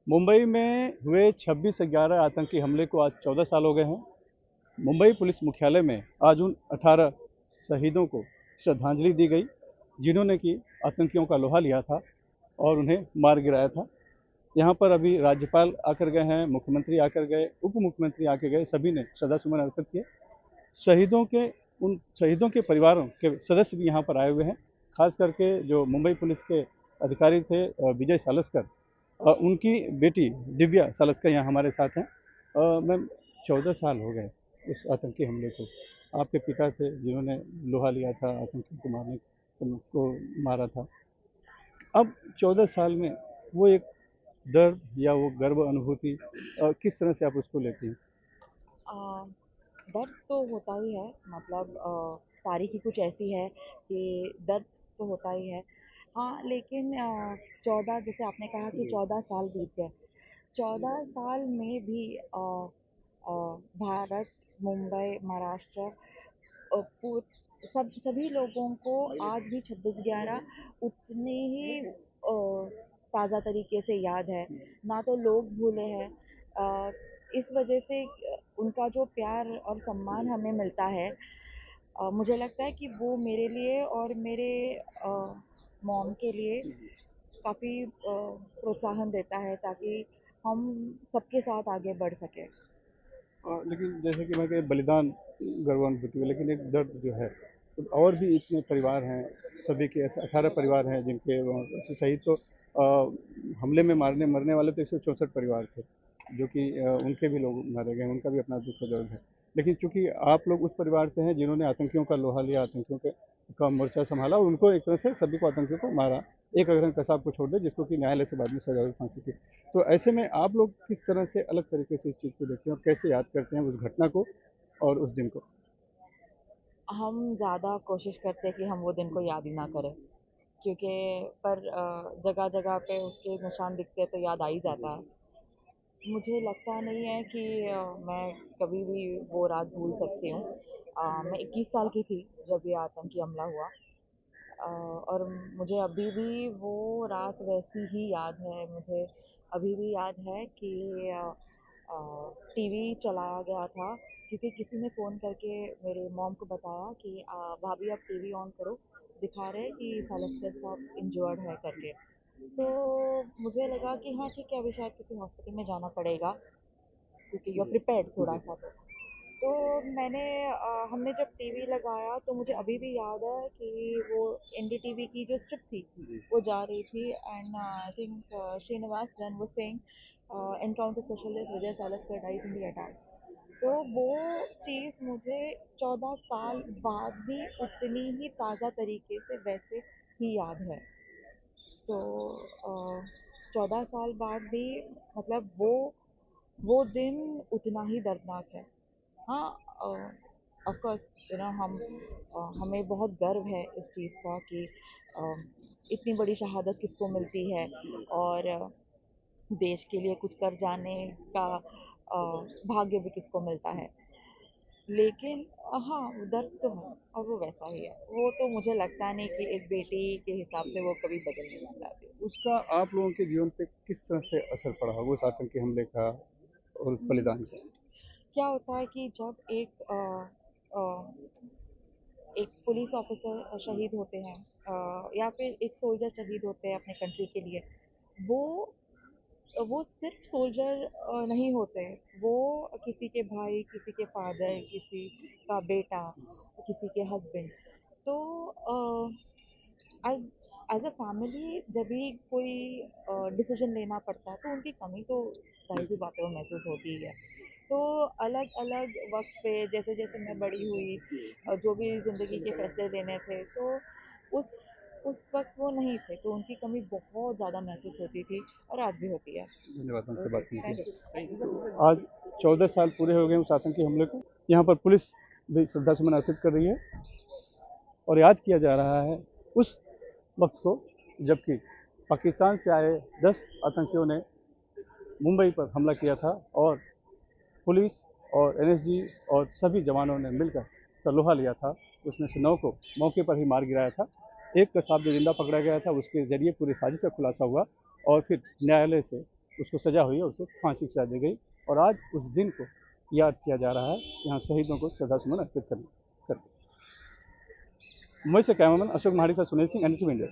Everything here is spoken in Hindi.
मुंबई में हुए 26/11 आतंकी हमले को आज 14 साल हो गए हैं। मुंबई पुलिस मुख्यालय में आज उन 18 शहीदों को श्रद्धांजलि दी गई, जिन्होंने कि आतंकियों का लोहा लिया था और उन्हें मार गिराया था। यहाँ पर अभी राज्यपाल आकर गए हैं, मुख्यमंत्री आकर गए, उप मुख्यमंत्री आकर गए, सभी ने श्रद्धासुमन अर्पित किए। उन शहीदों के परिवारों के सदस्य भी यहाँ पर आए हुए हैं। खास करके जो मुंबई पुलिस के अधिकारी थे विजय सालस्कर, उनकी बेटी दिव्या सालस्कर यहाँ हमारे साथ हैं। मैम, 14 साल हो गए उस आतंकी हमले को। आपके पिता थे जिन्होंने लोहा लिया था, आतंकियों को मारा था। अब 14 साल में वो एक दर्द या वो गर्व अनुभूति किस तरह से आप उसको लेती हैं? अ, दर्द तो होता ही है। मतलब तारीख़ ही कुछ ऐसी है कि दर्द तो होता ही है। हाँ, लेकिन 14, जैसे आपने कहा कि जी। 14 साल बीत गए। 14 साल में भी अ, भारत, मुंबई, महाराष्ट्र, अ, पू सभी लोगों को आज भी 26/11 उतने ही ताज़ा तरीके से याद है। ना तो लोग भूले हैं। इस वजह से उनका जो प्यार और सम्मान हमें मिलता है, मुझे लगता है कि वो मेरे लिए और मेरे अ, मॉम के लिए काफ़ी प्रोत्साहन देता है, ताकि हम सबके साथ आगे बढ़ सकें। लेकिन जैसे कि मैं कहीं बलिदान गर्वान्वित हुए, लेकिन एक दर्द जो है, तो और भी इतने परिवार हैं, सभी के ऐसे 18 परिवार हैं जिनके वहाँ शहीद तो हमले में मरने वाले तो 164 परिवार थे, जो कि उनके भी लोग मारे गए, उनका भी अपना दुख और दर्द है। लेकिन चूंकि आप लोग उस परिवार से हैं जिन्होंने आतंकियों का लोहा लिया, आतंकियों के का मोर्चा संभाला और उनको एक तरह से सभी को आतंकियों को मारा, एक अगरन कसाब को छोड़ दे जिसको कि न्यायालय से बाद में सजा हुई फांसी की। तो ऐसे में आप लोग किस तरह से अलग तरीके से इस चीज़ को देखते हैं और कैसे याद करते हैं उस घटना को और उस दिन को? हम ज़्यादा कोशिश करते हैं कि हम वो दिन को याद ही ना करें, क्योंकि पर जगह-जगह पे उसके निशान दिखते हैं तो याद आ ही जाता है। मुझे लगता नहीं है कि मैं कभी भी वो रात भूल सकती हूँ। मैं 21 साल की थी जब ये आतंकी हमला हुआ। और मुझे अभी भी वो रात वैसी ही याद है। मुझे अभी भी याद है कि टीवी चलाया गया था, क्योंकि किसी ने फ़ोन करके मेरे मॉम को बताया कि भाभी आप टीवी ऑन करो, दिखा रहे हैं कि सालस्कर साहब इंजर्ड है करके। तो मुझे लगा कि हाँ ठीक है, अभी शायद किसी हॉस्पिटल में जाना पड़ेगा, क्योंकि यू आर प्रिपेयर्ड जी। थोड़ा-सा तो हमने जब टीवी लगाया तो मुझे अभी भी याद है कि वो एनडीटीवी की जो स्ट्रिप थी, जी। वो जा रही थी, and I think Srinivas then was saying encounter specialist Vijay Salaskar dies in the attack. तो वो चीज़ मुझे 14 साल बाद भी उतनी ही ताज़ा तरीके से वैसे ही याद है। तो 14 साल बाद भी, मतलब वो दिन उतना ही दर्दनाक है। हाँ, ऑफ कोर्स हमें बहुत गर्व है इस चीज़ का कि अ, इतनी बड़ी शहादत किसको मिलती है, और देश के लिए कुछ कर जाने का भाग्य भी किसको मिलता है। लेकिन हाँ, वो दर्द तो है और वो वैसा ही है। वो तो मुझे लगता नहीं कि एक बेटी के हिसाब से वो कभी बदलने वाला है। उसका आप लोगों के जीवन पे किस तरह से असर पड़ा होगा उस आतंकी हमले का और उस हम्म, बलिदान का? क्या होता है कि जब एक पुलिस ऑफिसर शहीद होते हैं, या फिर एक सोल्जर शहीद होते हैं अपने कंट्री के लिए, वो वो सिर्फ सोल्जर नहीं होते। वो किसी के भाई, किसी के फादर, किसी का बेटा, किसी के हस्बैंड। तो एज एज अ फैमिली जब भी कोई डिसीजन लेना पड़ता है तो उनकी कमी तो जाहिर सी बात है वो महसूस होती ही है। तो अलग अलग वक्त पे जैसे जैसे मैं बड़ी हुई, जो भी ज़िंदगी के फैसले लेने थे, तो उस उस वक्त वो नहीं थे, तो उनकी कमी बहुत ज़्यादा महसूस होती थी और आज भी होती है। धन्यवाद हमसे बात करने थैंक के यू। लिए। आज 14 साल पूरे हो गए उस आतंकी हमले को। यहाँ पर पुलिस भी श्रद्धासुमन अर्पित कर रही है और याद किया जा रहा है उस वक्त को जबकि पाकिस्तान से आए 10 आतंकियों ने मुंबई पर हमला किया था और पुलिस और एनएसजी और सभी जवानों ने मिलकर उसका लोहा लिया था। उसमें से 9 को मौके पर ही मार गिराया था। एक कसाब जो जिंदा पकड़ा गया था, उसके जरिए पूरी साजिश का खुलासा हुआ और फिर न्यायालय से उसको सज़ा हुई है, उसे फांसी की सज़ा दी गई और आज उस दिन को याद किया जा रहा है, यहाँ शहीदों को श्रद्धासुमन अर्पित करके। मुंबई से कैमरामैन अशोक महाड़ी से सुनील सिंह, NDTV इंडिया।